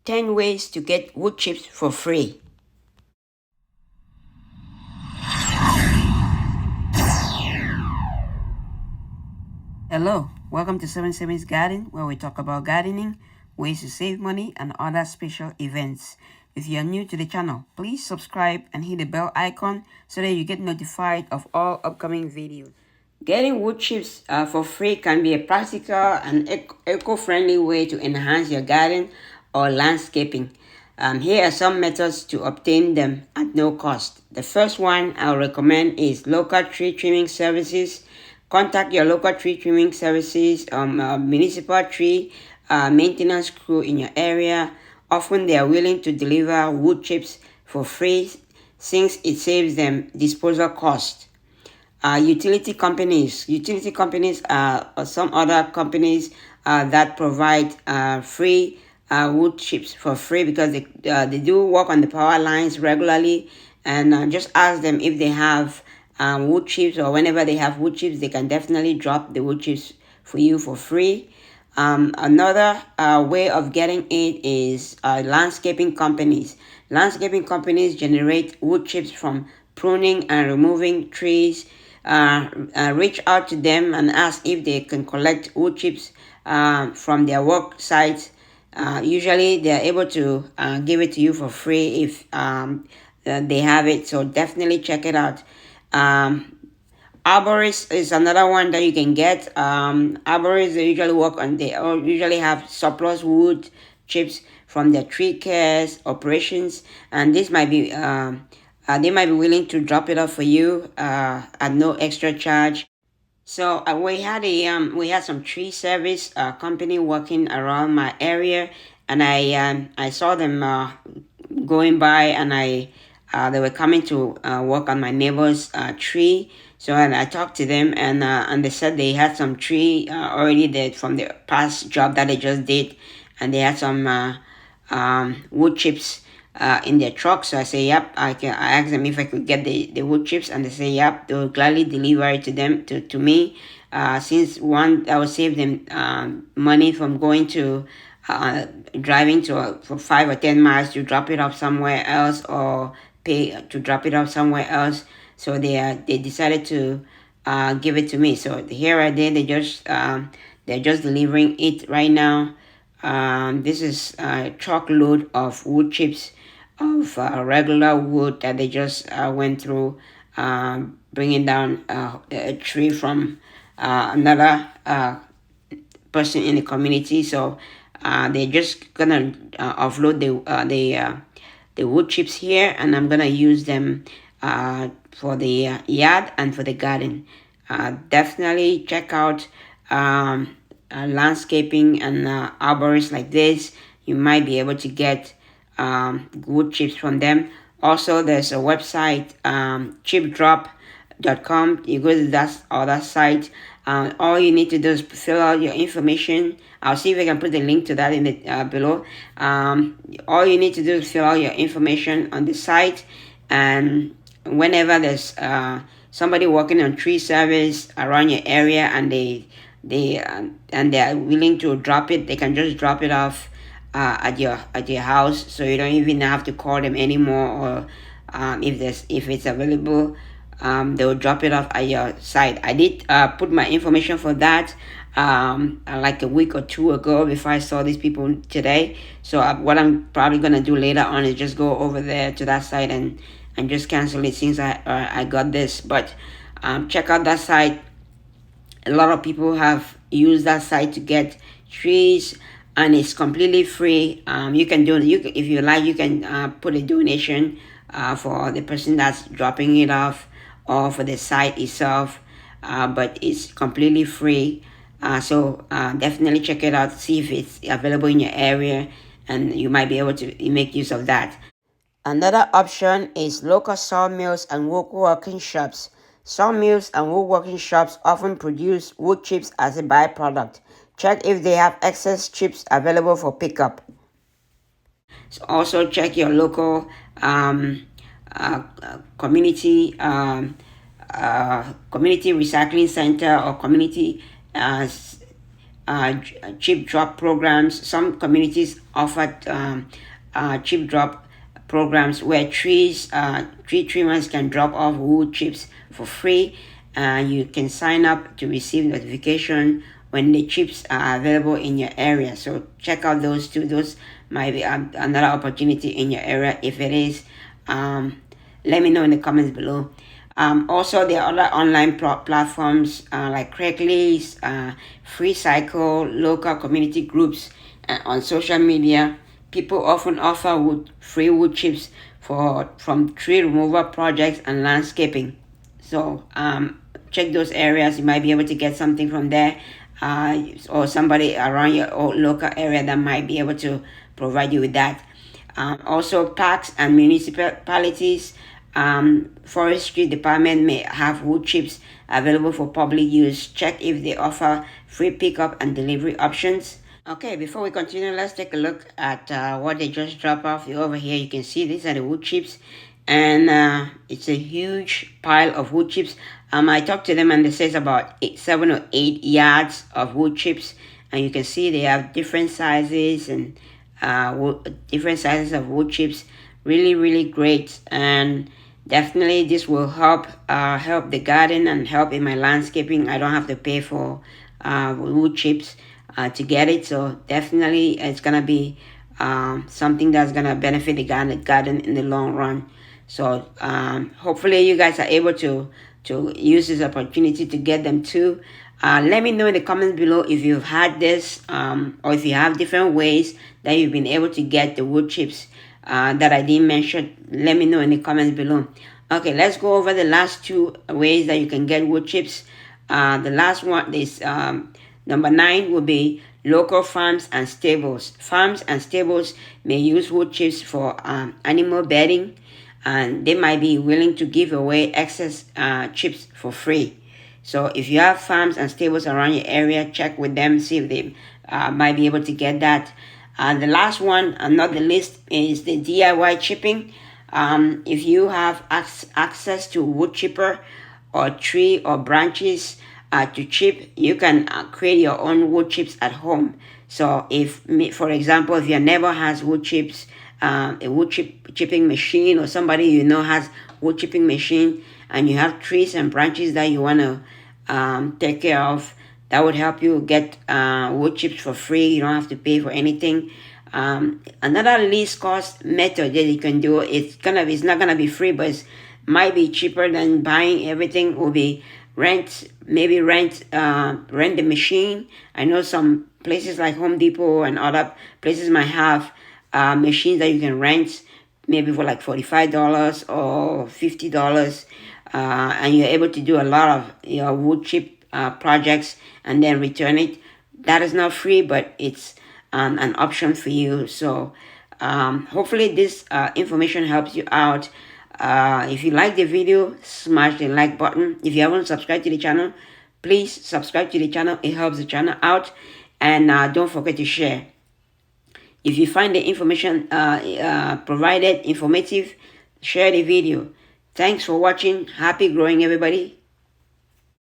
10 ways to get wood chips for free. Hello, welcome to 77's Garden, where we talk about gardening, ways to save money, and other special events. If you are new to the channel, please subscribe and hit the bell icon so that you get notified of all upcoming videos. Getting wood chips for free can be a practical and eco-friendly way to enhance your garden or landscaping. Here are some methods to obtain them at no cost. The first one I'll recommend is local tree trimming services. Contact your local tree trimming services, municipal tree maintenance crew in your area. Often they are willing to deliver wood chips for free since it saves them disposal cost. Utility companies are some other companies that provide free wood chips for free because they do work on the power lines regularly, and just ask them if they have wood chips, or whenever they have wood chips they can definitely drop the wood chips for you for free. Another way of getting it is landscaping companies. Landscaping companies generate wood chips from pruning and removing trees. Reach out to them and ask if they can collect wood chips from their work sites. Usually they are able to give it to you for free if they have it, so definitely check it out. Arborists is another one that you can get. Arborists, they usually work on, they usually have surplus wood chips from their tree cares operations, and this might be they might be willing to drop it off for you at no extra charge. So we had some tree service company working around my area, and I saw them going by, and they were coming to work on my neighbor's tree. So and I talked to them, and they said they had some tree already there from the past job that they just did, and they had some wood chips in their truck. So I say, yep, I asked them if I could get the wood chips, and they say, yep, they will gladly deliver it to them, to me. Since one, I will save them money from going to driving for 5 or 10 miles to drop it off somewhere else, or pay to drop it off somewhere else. So they decided to give it to me. So here I did. They're just delivering it right now. This is a truckload of wood chips of regular wood that they just went through bringing down a tree from another person in the community. So they're just gonna offload the wood chips here, and I'm gonna use them for the yard and for the garden. Definitely check out landscaping and arborists like this. You might be able to get wood chips from them. Also, there's a website, chipdrop.com. You go to that other site. All you need to do is fill out your information. I'll see if I can put the link to that in the below. All you need to do is fill out your information on the site, and whenever there's somebody working on tree service around your area, and they are willing to drop it, they can just drop it off at your house, so you don't even have to call them anymore. Or if it's available, they will drop it off at your site. I did put my information for that like a week or two ago before I saw these people today. So what I'm probably gonna do later on is just go over there to that site and just cancel it since I got this. But check out that site. A lot of people have used that site to get trees, and it's completely free. You can do if you like, you can put a donation for the person that's dropping it off, or for the site itself, but it's completely free. So definitely check it out, see if it's available in your area, and you might be able to make use of that. Another option is local sawmills and woodworking shops. Sawmills and woodworking shops often produce wood chips as a byproduct. Check if they have excess chips available for pickup. So also check your local community community recycling center, or community chip drop programs. Some communities offer chip drop programs where tree trimmers can drop off wood chips for free. You can sign up to receive notification when the chips are available in your area. So check out those two. Those might be another opportunity in your area. If it is, let me know in the comments below. Also, there are other online platforms like Craigslist, Free Cycle, local community groups on social media. People often offer free wood chips from tree removal projects and landscaping. So check those areas. You might be able to get something from there, or somebody around your local area that might be able to provide you with that. Also, parks and municipalities, forestry department may have wood chips available for public use. Check if they offer free pickup and delivery options. Okay, before we continue, let's take a look at what they just dropped off. Over here, you can see these are the wood chips, and it's a huge pile of wood chips. I talked to them and they says about 7 or 8 yards of wood chips, and you can see they have different sizes and different sizes of wood chips. Really great, and definitely this will help help the garden and help in my landscaping. I don't have to pay for wood chips to get it, so definitely it's gonna be something that's gonna benefit the garden in the long run. So hopefully you guys are able to use this opportunity to get them too. Let me know in the comments below if you've had this, or if you have different ways that you've been able to get the wood chips that I didn't mention. Let me know in the comments below. Okay, let's go over the last 2 ways that you can get wood chips. The last one is number 9 will be local farms and stables. Farms and stables may use wood chips for animal bedding, and they might be willing to give away excess chips for free. So if you have farms and stables around your area, check with them, see if they might be able to get that. The last one, not the least, is the DIY chipping. If you have access to wood chipper or tree or branches to chip, you can create your own wood chips at home. So if, for example, if your neighbor has wood chips, a wood chipping machine, or somebody you know has wood chipping machine, and you have trees and branches that you want to take care of, that would help you get wood chips for free. You don't have to pay for anything. Another least cost method that you can do, it's not gonna be free, but it might be cheaper than buying everything, will be rent the machine. I know some places like Home Depot and other places might have machines that you can rent, maybe for like $45 or $50, and you're able to do a lot of your wood chip projects and then return it. That is not free, but it's an option for you. So hopefully this information helps you out. If you like the video, smash the like button. If you haven't subscribed to the channel, please subscribe to the channel. It helps the channel out. And don't forget to share. If you find the information provided informative, share the video. Thanks for watching. Happy growing, everybody.